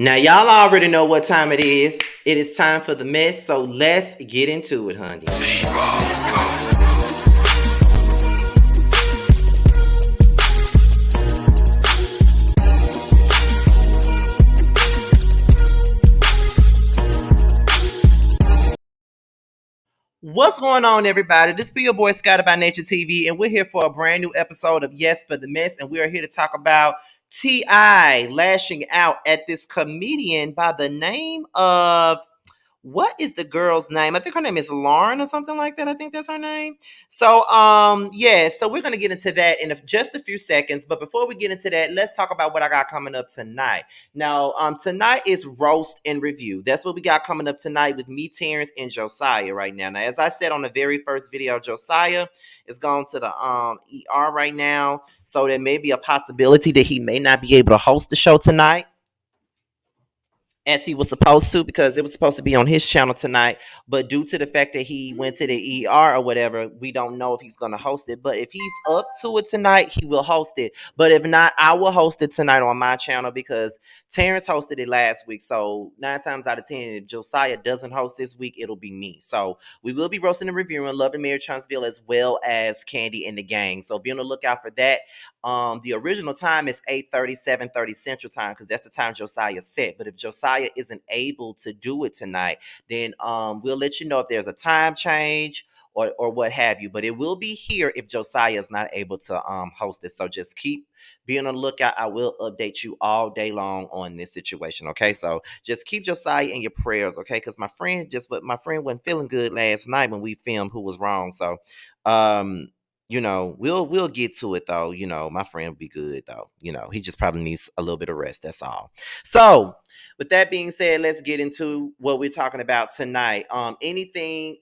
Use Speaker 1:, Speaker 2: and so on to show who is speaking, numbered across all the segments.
Speaker 1: Now, y'all already know what time it is. It is time for the mess, so let's get into it, honey. What's going on, everybody? This be your boy Scotty by Nature TV, and we're here for a brand new episode of Yes for the Mess, and we are here to talk about T.I. lashing out at this comedian by the name of what is the girl's name? I think her name is Lauren or something like that. I think that's her name. So, yeah, so we're gonna get into that in just a few seconds. But before we get into that, let's talk about what I got coming up tonight. Now, tonight is roast and review. That's what we got coming up tonight with me, Terrence, and Josiah right now. Now, as I said on the very first video, Josiah is going to the ER right now, so there may be a possibility that he may not be able to host the show tonight as he was supposed to, because it was supposed to be on his channel tonight. But due to the fact that he went to the ER or whatever, we don't know if he's going to host it. But if he's up to it tonight, he will host it. But if not, I will host it tonight on my channel because Terrence hosted it last week. So 9 times out of 10, if Josiah doesn't host this week, it'll be me. So we will be roasting and reviewing Love and Mary Charlottesville as well as Candy and the Gang. So be on the lookout for that. The original time is 8:30, 7:30 Central Time, because that's the time Josiah set. But if Josiah isn't able to do it tonight, then we'll let you know if there's a time change or what have you. But it will be here if Josiah is not able to host it. So just keep being on the lookout. I will update you all day long on this situation. Okay, so just keep Josiah in your prayers. Okay, because my friend wasn't feeling good last night when we filmed Who Was Wrong. So we'll get to it though. My friend will be good though. He just probably needs a little bit of rest. That's all. So, with that being said, let's get into what we're talking about tonight. Anything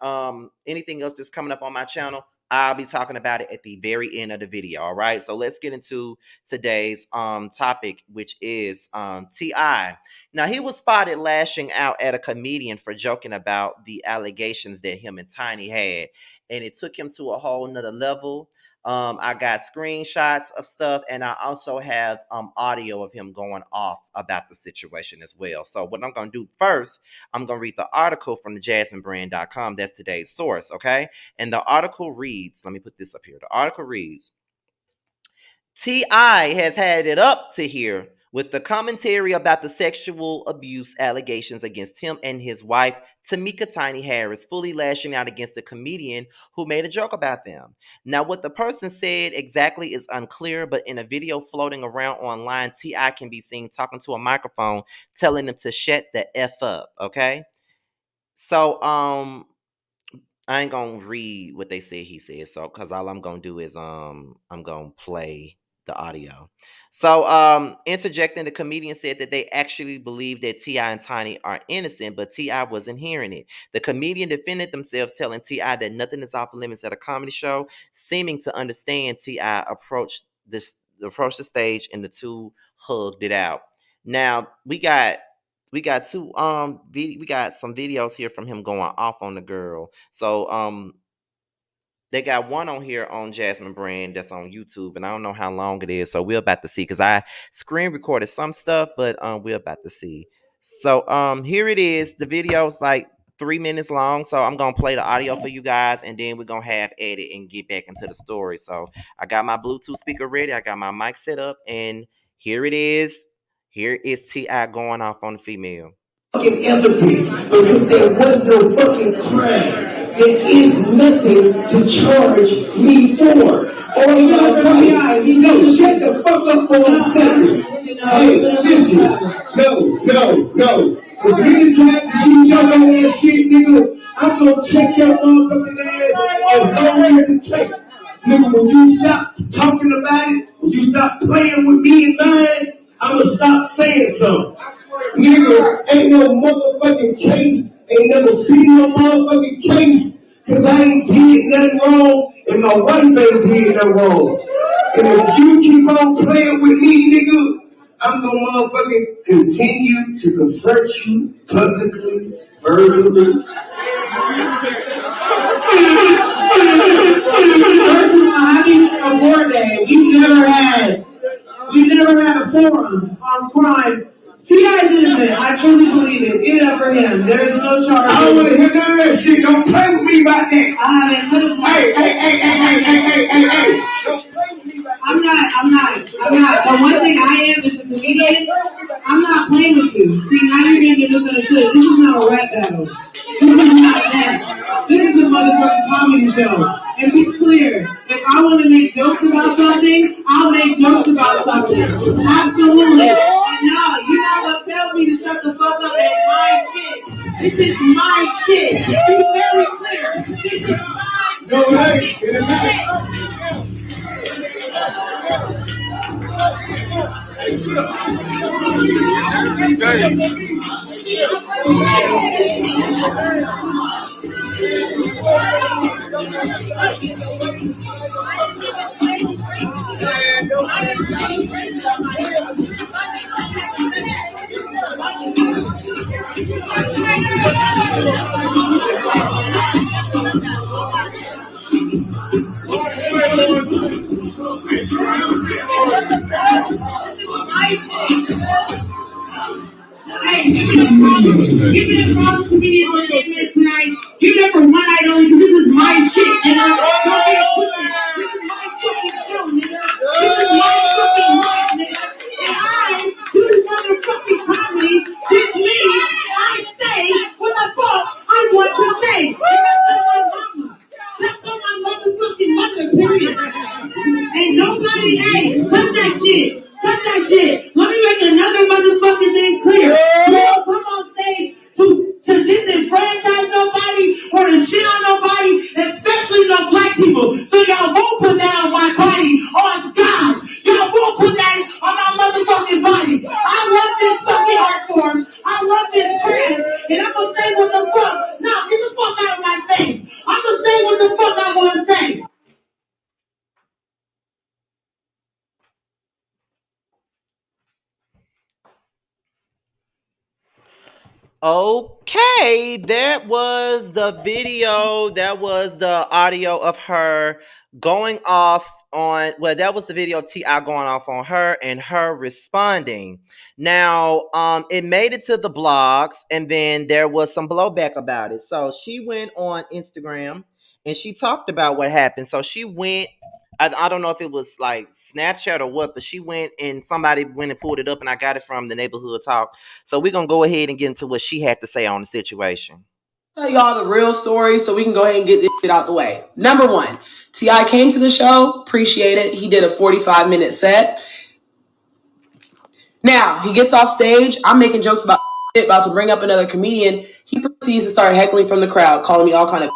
Speaker 1: else that's coming up on my channel, I'll be talking about it at the very end of the video. All right. So let's get into today's topic, which is T.I. Now, he was spotted lashing out at a comedian for joking about the allegations that him and Tiny had, and it took him to a whole nother level. I got screenshots of stuff, and I also have audio of him going off about the situation as well. So what I'm going to do first, I'm going to read the article from the jasminebrand.com. That's today's source, okay? And the article reads, let me put this up here. The article reads, T.I. has had it up to here with the commentary about the sexual abuse allegations against him and his wife, Tamika Tiny Harris, fully lashing out against a comedian who made a joke about them. Now, what the person said exactly is unclear, but in a video floating around online, T.I. can be seen talking to a microphone, telling them to shut the F up, okay? So, I ain't gonna read what they said he said, so because all I'm gonna do is I'm gonna play the audio. So interjecting, the comedian said that they actually believe that T.I. and Tiny are innocent, but T.I. wasn't hearing it. The comedian defended themselves, telling T.I. that nothing is off limits at a comedy show, seeming to understand. T.I. approached the stage and the two hugged it out. Now we got some videos here from him going off on the girl. So they got one on here on Jasmine Brand that's on YouTube, and I don't know how long it is. So we're about to see, because I screen recorded some stuff, but we're about to see. So here it is. The video's like 3 minutes long. So I'm gonna play the audio for you guys, and then we're gonna have edit and get back into the story. So I got my Bluetooth speaker ready, I got my mic set up, and here it is. Here is T.I. going off on the female.
Speaker 2: Fucking evidence, because there was no fucking crime. There is nothing to charge me for. Oh, y'all right? No, shut the fuck up for a second. Hey, listen. No. If you try to shoot your own ass shit, nigga, I'm gonna check your motherfucking ass as long as it takes. Nigga, when you stop talking about it, when you stop playing with me and mine, I'ma stop saying something. Nigga, ain't no motherfucking case, ain't never been no motherfucking case, cause I ain't did nothing wrong, and my wife ain't did nothing wrong. And if you keep on playing with me, nigga, I'm gonna motherfucking continue to confront you publicly, verbally. First of all, I need a board day. We never had a forum on crime T.I.'s innocent. I truly believe it. Get it up for him. There is no charge. I don't want to hear none of that shit. Don't play with me about that. I haven't put his hey. Don't play with me about that. I'm not. But one thing I am is a comedian. I'm not playing with you. See, now you're getting misunderstood. This is not a rap battle. This is not that. This is a motherfucking comedy show. And be clear, if I want to make jokes about something, I'll make jokes about something. Absolutely. And no, you're not going to tell me to shut the fuck up. It's my shit. This is my shit. Be very clear. This is my no way. Hey, give me the proper comedian on your head tonight. Give it up for one night only, because this is my shit, nigga. Don't get it twisted. This is my fucking show, nigga. This is my fucking life, nigga. And I do motherfucking comedy. This means I say what the fuck I want to say. And that's on my mama. That's on my motherfucking mother, period. Ain't nobody, hey, cut that shit. Cut that shit. Let me make another motherfucking thing clear. You don't come on stage to disenfranchise nobody or to shit on nobody, especially no black people. So y'all won't put that on my body. On God. Y'all won't put that on my motherfucking body. I love this fucking art form. I love this brand. And I'm gonna say what the fuck. No, get the fuck out of my face. I'm gonna say what the fuck I wanna say.
Speaker 1: Okay, that was the video. That was the audio of her going off on. Well, that was the video of T.I. going off on her and her responding. Now, it made it to the blogs, and then there was some blowback about it. So she went on Instagram and she talked about what happened. So she went. I don't know if it was like Snapchat or what, but she went and somebody went and pulled it up, and I got it from the neighborhood talk. So we're gonna go ahead and get into what she had to say on the situation.
Speaker 3: Tell y'all the real story so we can go ahead and get this shit out the way. Number one, T.I. came to the show, appreciate it. He did a 45-minute set. Now, he gets off stage. I'm making jokes about shit, about to bring up another comedian. He proceeds to start heckling from the crowd, calling me all kind of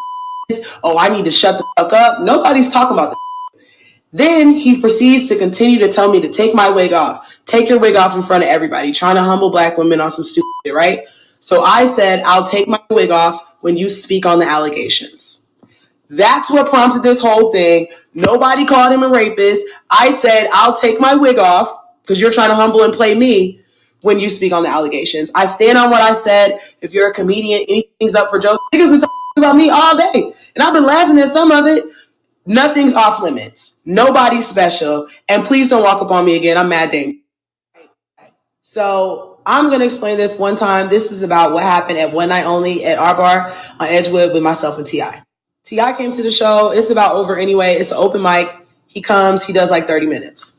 Speaker 3: oh, I need to shut the fuck up. Nobody's talking about this. Then he proceeds to continue to tell me to take my wig off. Take your wig off in front of everybody, trying to humble black women on some stupid shit, right? So I said, I'll take my wig off when you speak on the allegations. That's what prompted this whole thing. Nobody called him a rapist. I said, I'll take my wig off because you're trying to humble and play me when you speak on the allegations. I stand on what I said. If you're a comedian, anything's up for jokes. Niggas been talking about me all day. And I've been laughing at some of it. Nothing's off limits. Nobody's special. And please don't walk up on me again. I'm mad dang. So I'm going to explain this one time. This is about what happened at One Night Only at our bar on Edgewood with myself and T.I. T.I. came to the show. It's about over anyway. It's an open mic. He comes. He does like 30 minutes.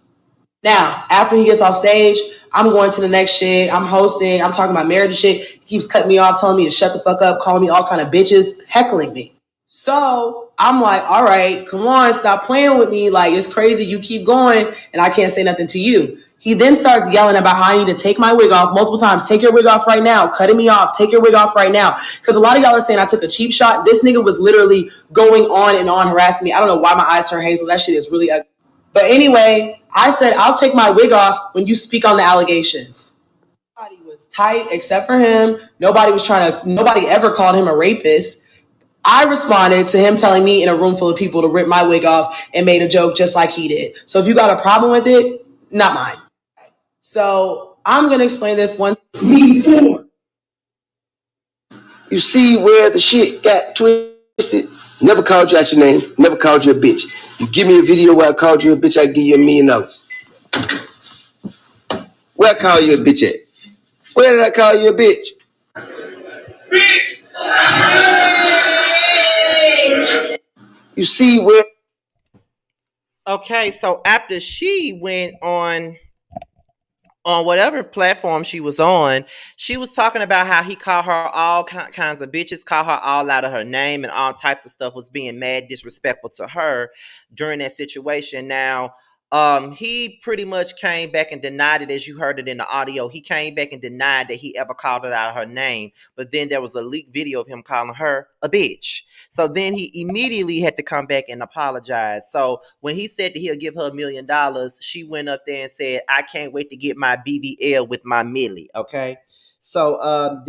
Speaker 3: Now, after he gets off stage, I'm going to the next shit. I'm hosting. I'm talking about marriage and shit. He keeps cutting me off, telling me to shut the fuck up, calling me all kind of bitches, heckling me. So I'm like, all right, come on, stop playing with me. Like, it's crazy. You keep going and I can't say nothing to you. He then starts yelling about how I need to take my wig off multiple times. Take your wig off right now. Cutting me off. Take your wig off right now. Because a lot of y'all are saying I took a cheap shot. This nigga was literally going on and on harassing me. I don't know why my eyes turn hazel. That shit is really ugly. But anyway, I said, I'll take my wig off when you speak on the allegations. Nobody was tight except for him. Nobody ever called him a rapist. I responded to him telling me in a room full of people to rip my wig off and made a joke just like he did. So if you got a problem with it, not mine. So I'm going to explain this one.
Speaker 4: You see where the shit got twisted? Never called you out your name. Never called you a bitch. You give me a video where I called you a bitch, I give you $1 million. Where I call you a bitch at? Where did I call you a bitch? You see where
Speaker 1: Okay, so after she went on whatever platform she was on, she was talking about how he called her all kinds of bitches, called her all out of her name, and all types of stuff, was being mad disrespectful to her during that situation. Now, he pretty much came back and denied it, as you heard it in the audio. He came back and denied that he ever called her out of her name. But then there was a leaked video of him calling her a bitch. So then he immediately had to come back and apologize. So when he said that he'll give her $1 million, she went up there and said, "I can't wait to get my BBL with my Millie." Okay. So after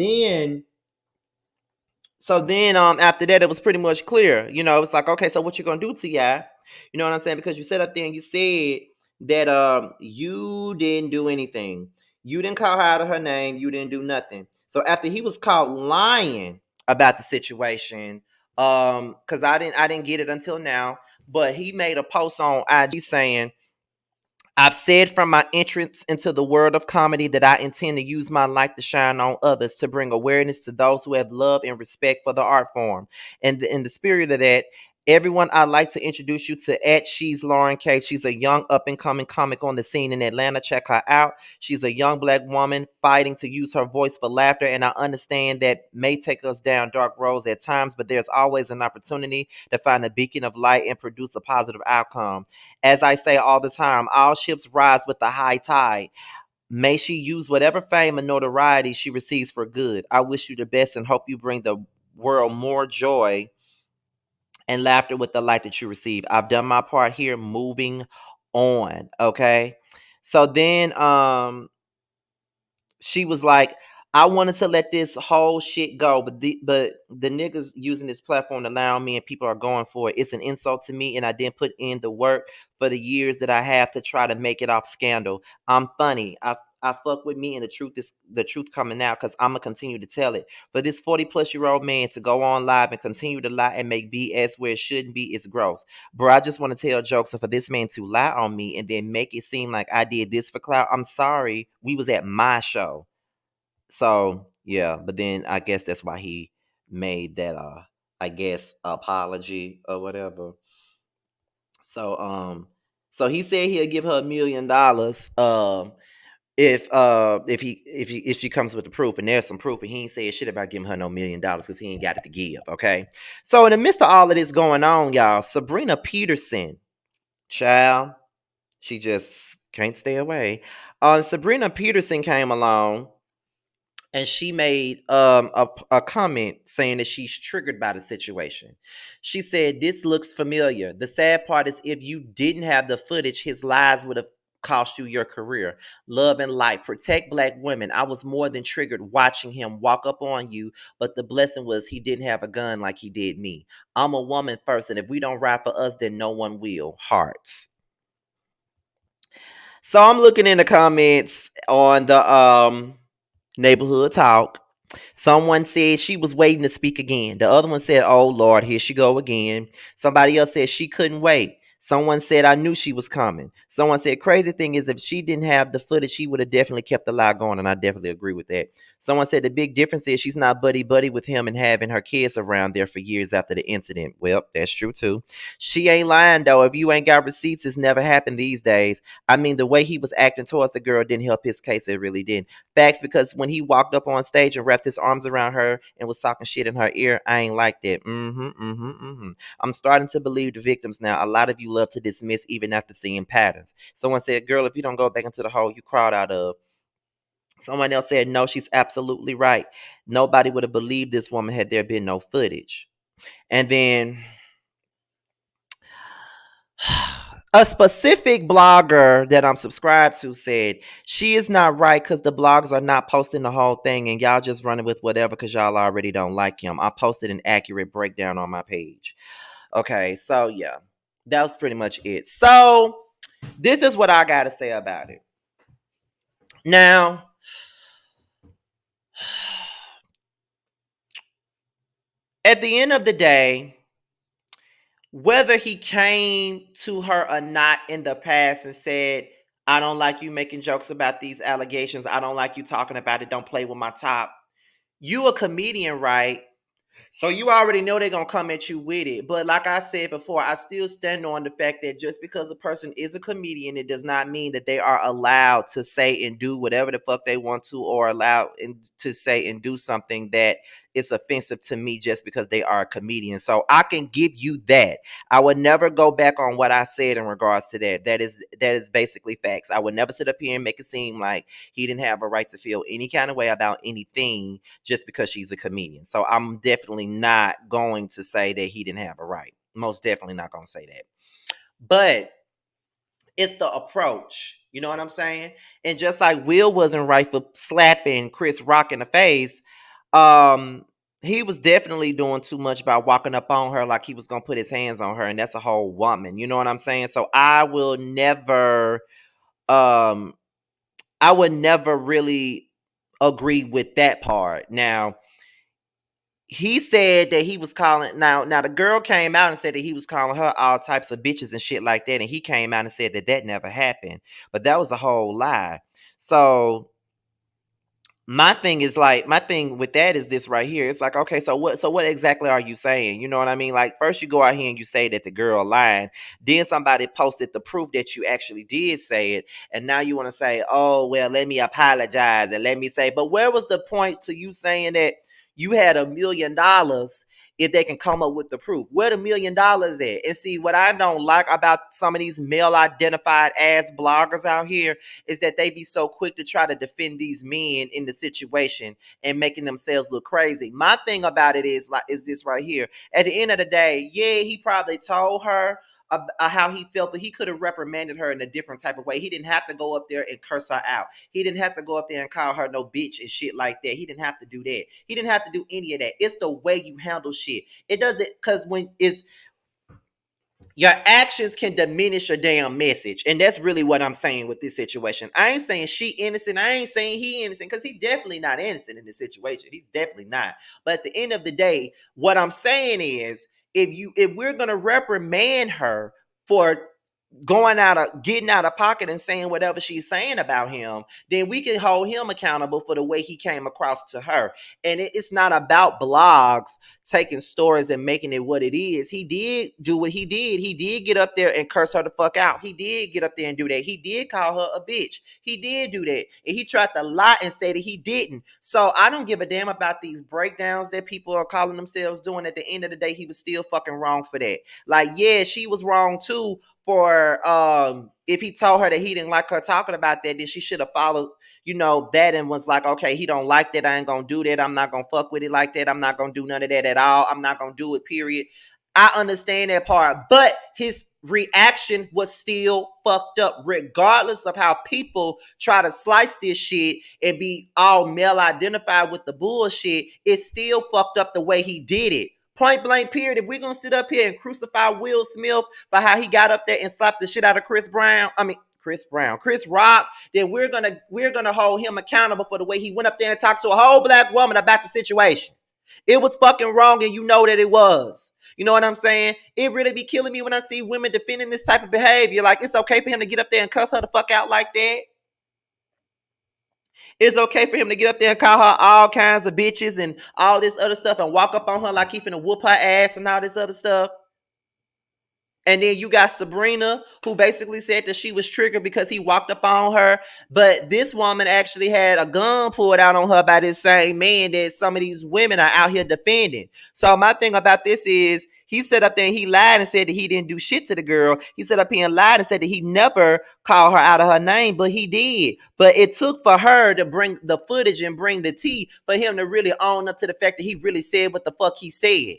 Speaker 1: that, it was pretty much clear. It was like, okay, so what you gonna do, T.I.? You know what I'm saying? Because you sat up there and you said that you didn't do anything. You didn't call her out of her name. You didn't do nothing. So after he was caught lying about the situation, because I didn't get it until now, but he made a post on IG saying, "I've said from my entrance into the world of comedy that I intend to use my light to shine on others, to bring awareness to those who have love and respect for the art form. And in the spirit of that, everyone, I'd like to introduce you to She's Lauren K. She's a young up and coming comic on the scene in Atlanta. Check her out. She's a young black woman fighting to use her voice for laughter. And I understand that may take us down dark roads at times, but there's always an opportunity to find a beacon of light and produce a positive outcome. As I say all the time, all ships rise with the high tide. May she use whatever fame and notoriety she receives for good. I wish you the best and hope you bring the world more joy and laughter with the light that you receive. I've done my part here, moving on." Okay. So then she was like, "I wanted to let this whole shit go, but the niggas using this platform to allow me and people are going for it. It's an insult to me, and I didn't put in the work for the years that I have to try to make it off scandal. I'm funny. I fuck with me, and the truth coming out, because I'm gonna continue to tell it. For this 40-plus-year-old man to go on live and continue to lie and make BS where it shouldn't be is gross. Bro, I just want to tell jokes, and for this man to lie on me and then make it seem like I did this for clout, I'm sorry. We was at my show." So yeah, but then I guess that's why he made that I guess apology or whatever. So so he said he'll give her $1 million if she comes with the proof, and there's some proof, and he ain't saying shit about giving her no $1 million because he ain't got it to give. Okay. So in the midst of all of this going on, y'all, Sabrina Peterson, child, she just can't stay away. Sabrina Peterson came along and she made a comment saying that she's triggered by the situation. She said, "This looks familiar. The sad part is, if you didn't have the footage, his lies would have cost you your career. Love and light. Protect black women. I was more than triggered watching him walk up on you, but the blessing was he didn't have a gun like he did me. I'm a woman first, and if we don't ride for us, then no one will." Hearts. So I'm looking in the comments on the neighborhood talk. Someone said she was waiting to speak again. The other one said, "Oh Lord, here she go again." Somebody else said she couldn't wait. Someone said, "I knew she was coming." Someone said, "Crazy thing is, if she didn't have the footage, she would have definitely kept the lie going." And I definitely agree with that. Someone said the big difference is she's not buddy buddy with him and having her kids around there for years after the incident. Well, that's true too. She ain't lying though. If you ain't got receipts, it's never happened these days. I mean, the way he was acting towards the girl didn't help his case. It really didn't. Facts, because when he walked up on stage and wrapped his arms around her and was talking shit in her ear, I ain't like that. I'm starting to believe the victims now. A lot of you love to dismiss even after seeing patterns. Someone said, "Girl, if you don't go back into the hole you crawled out of." Someone else said, "No, she's absolutely right. Nobody would have believed this woman had there been no footage." And then a specific blogger that I'm subscribed to said she is not right because the bloggers are not posting the whole thing and y'all just running with whatever because y'all already don't like him. I posted an accurate breakdown on my page. Okay, so yeah, that was pretty much it. So this is what I got to say about it. Now, at the end of the day, whether he came to her or not in the past and said, I don't like you making jokes about these allegations. I don't like you talking about it. Don't play with my top. You a comedian, right? So you already know they're gonna come at you with it. But like I said before, I still stand on the fact that just because a person is a comedian, it does not mean that they are allowed to say and do whatever the fuck they want to, or allowed to say and do something that is offensive to me just because they are a comedian. So I can give you that. I would never go back on what I said in regards to that. That is basically facts. I would never sit up here and make it seem like he didn't have a right to feel any kind of way about anything just because she's a comedian. So I'm definitely not going to say that he didn't have a right. Most definitely not going to say that. But it's the approach. You know what I'm saying? And just like Will wasn't right for slapping Chris Rock in the face, um, he was definitely doing too much by walking up on her like he was gonna put his hands on her, and that's a whole woman. You know what I'm saying? So um, I would never really agree with that part. Now, he said that he was calling now the girl came out and said that he was calling her all types of bitches and shit like that, and he came out and said that that never happened, but that was a whole lie. So my thing with that is this right here. It's like, okay, so what exactly are you saying? You know what I mean? Like, first you go out here and you say that the girl lied, then somebody posted the proof that you actually did say it, and now you want to say, oh well, let me apologize and let me say, but where was the point to you saying that you had $1 million if they can come up with the proof? Where the $1 million at? And see, what I don't like about some of these male identified ass bloggers out here is that they be so quick to try to defend these men in the situation and making themselves look crazy. My thing about it is this right here. At the end of the day, yeah, he probably told her how he felt, but he could have reprimanded her in a different type of way. He didn't have to go up there and curse her out. He didn't have to go up there and call her no bitch and shit like that. He didn't have to do that. He didn't have to do any of that. It's the way you handle shit. It doesn't, because when it's your actions can diminish your damn message. And that's really what I'm saying with this situation. I ain't saying she innocent. I ain't saying he innocent, because he definitely not innocent in this situation. He's definitely not. But at the end of the day, what I'm saying is, if we're gonna reprimand her for getting out of pocket and saying whatever she's saying about him, then we can hold him accountable for the way he came across to her. And it's not about blogs taking stories and making it what it is. He did do what he did. He did get up there and curse her the fuck out. He did get up there and do that. He did call her a bitch. He did do that. And he tried to lie and say that he didn't. So I don't give a damn about these breakdowns that people are calling themselves doing. At the end of the day, he was still fucking wrong for that. Like, yeah, she was wrong too for if he told her that he didn't like her talking about that, then she should have followed, that, and was like, okay, he don't like that, I ain't gonna do that, I'm not gonna fuck with it like that, I'm not gonna do none of that at all, I'm not gonna do it, period. I understand that part, but his reaction was still fucked up, regardless of how people try to slice this shit and be all male identified with the bullshit. It's still fucked up the way he did it. Point blank, period. If we're gonna sit up here and crucify Will Smith for how he got up there and slapped the shit out of Chris Rock, then we're gonna hold him accountable for the way he went up there and talked to a whole black woman about the situation. It was fucking wrong, and you know that it was. You know what I'm saying? It really be killing me when I see women defending this type of behavior. Like, it's okay for him to get up there and cuss her the fuck out like that. It's okay for him to get up there and call her all kinds of bitches and all this other stuff and walk up on her like he finna whoop her ass and all this other stuff. And then you got Sabrina, who basically said that she was triggered because he walked up on her. But this woman actually had a gun pulled out on her by this same man that some of these women are out here defending. So my thing about this is, he sat up there and he lied and said that he didn't do shit to the girl. He sat up here and lied and said that he never called her out of her name, but he did. But it took for her to bring the footage and bring the tea for him to really own up to the fact that he really said what the fuck he said.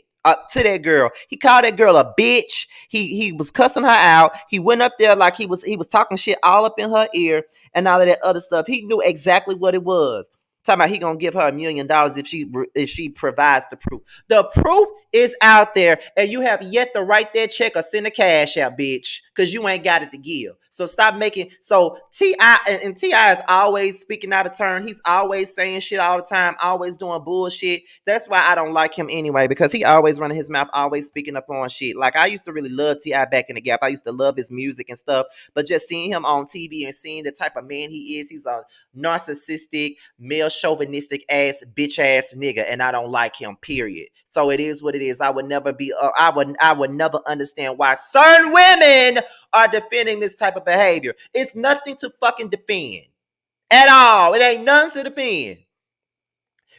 Speaker 1: To that girl. He called that girl a bitch. He was cussing her out. He went up there like he was talking shit all up in her ear and all of that other stuff. He knew exactly what it was. Talking about he gonna give her $1 million if she provides the proof. The proof is out there, and you have yet to write that check or send a cash out, bitch. because you ain't got it to give. So stop making. So T.I. and T.I. is always speaking out of turn. He's always saying shit all the time, always doing bullshit. That's why I don't like him anyway, because he always running his mouth, always speaking up on shit. Like, I used to really love T.I. back in the Gap. I used to love his music and stuff, but just seeing him on TV and seeing the type of man he is, he's a narcissistic, male chauvinistic ass, bitch ass nigga, and I don't like him, period. So it is what it is. I would never be, I would never understand why certain women are defending this type of behavior. It's nothing to fucking defend at all. It ain't nothing to defend.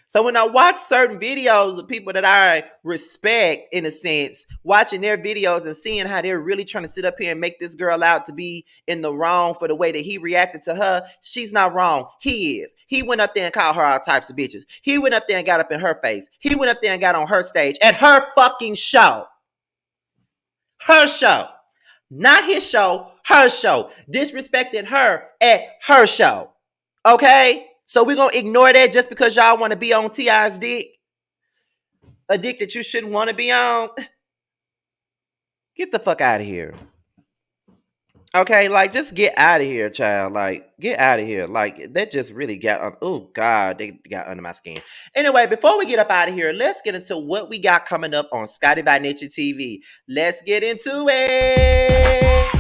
Speaker 1: So when I watch certain videos of people that I respect, in a sense, watching their videos and seeing how they're really trying to sit up here and make this girl out to be in the wrong for the way that he reacted to her, she's not wrong. He is. He went up there and called her all types of bitches. He went up there and got up in her face. He went up there and got on her stage at her fucking show. Her show. Not his show, her show. Disrespected her at her show. Okay? So we're going to ignore that just because y'all want to be on T.I.'s dick? A dick that you shouldn't want to be on? Get the fuck out of here. Okay, like, just get out of here, child. Like, get out of here. Like, that just really got, oh, God, they got under my skin. Anyway, before we get up out of here, let's get into what we got coming up on Scotty by Nature TV. Let's get into it.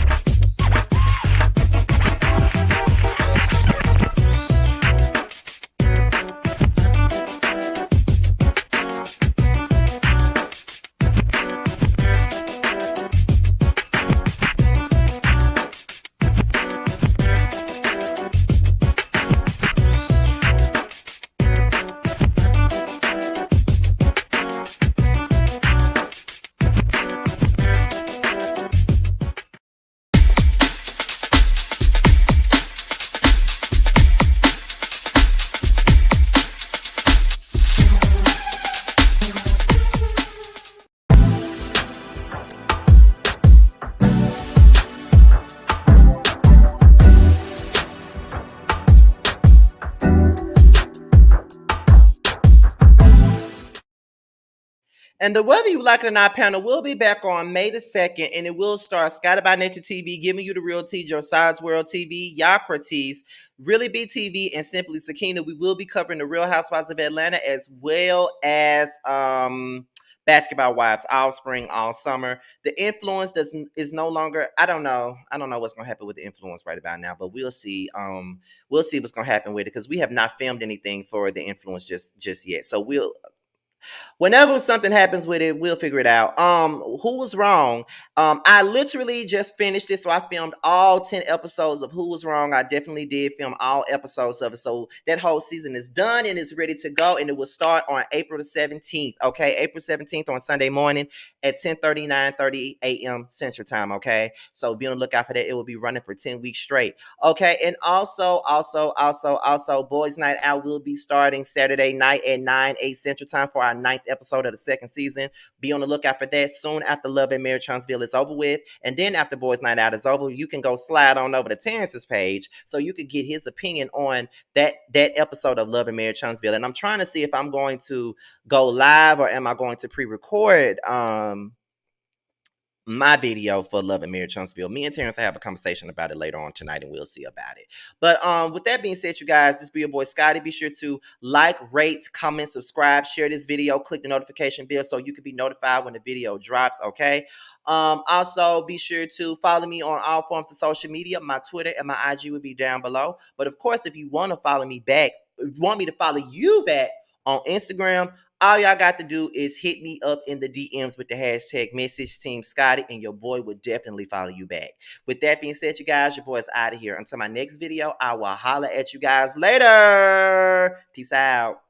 Speaker 1: And the Whether You Like It or Not panel will be back on May the 2nd, and it will star Scotty by Nature TV, giving you the real tea, Josiah's World TV, Yocrates, Really Be TV, and Simply Sakina. We will be covering the Real Housewives of Atlanta as well as Basketball Wives all spring, all summer. The Influence is no longer. I don't know what's gonna happen with The Influence right about now, but we'll see. We'll see what's gonna happen with it, because we have not filmed anything for The Influence just yet. So whenever something happens with it, we'll figure it out. Who Was Wrong? I literally just finished it, so I filmed all 10 episodes of Who Was Wrong. I definitely did film all episodes of it, so that whole season is done and is ready to go, and it will start on April the 17th. Okay, April 17th on Sunday morning at 10:30, 9:30 a.m. Central Time. Okay, so be on the lookout for that. It will be running for 10 weeks straight. Okay, and also, Boys Night Out will be starting Saturday night at 9/8 Central Time for our 9th episode of the 2nd season. Be on the lookout for that soon after Love and Marriage Huntsville is over with. And then after Boys Night Out is over, you can go slide on over to Terrence's page so you could get his opinion on that episode of Love and Marriage Huntsville. And I'm trying to see if I'm going to go live or am I going to pre-record my video for Love and Marriage Huntsville. Me and Terrence will have a conversation about it later on tonight, and we'll see about it. But with that being said, you guys, this be your boy Scotty. Be sure to like, rate, comment, subscribe, share this video, click the notification bell so you can be notified when the video drops. Okay. Also, be sure to follow me on all forms of social media. My Twitter and my IG will be down below. But of course, if you want to follow me back, if you want me to follow you back on Instagram, all y'all got to do is hit me up in the DMs with the hashtag Message Team Scotty, and your boy will definitely follow you back. With that being said, you guys, your boy is out of here. Until my next video, I will holler at you guys later. Peace out.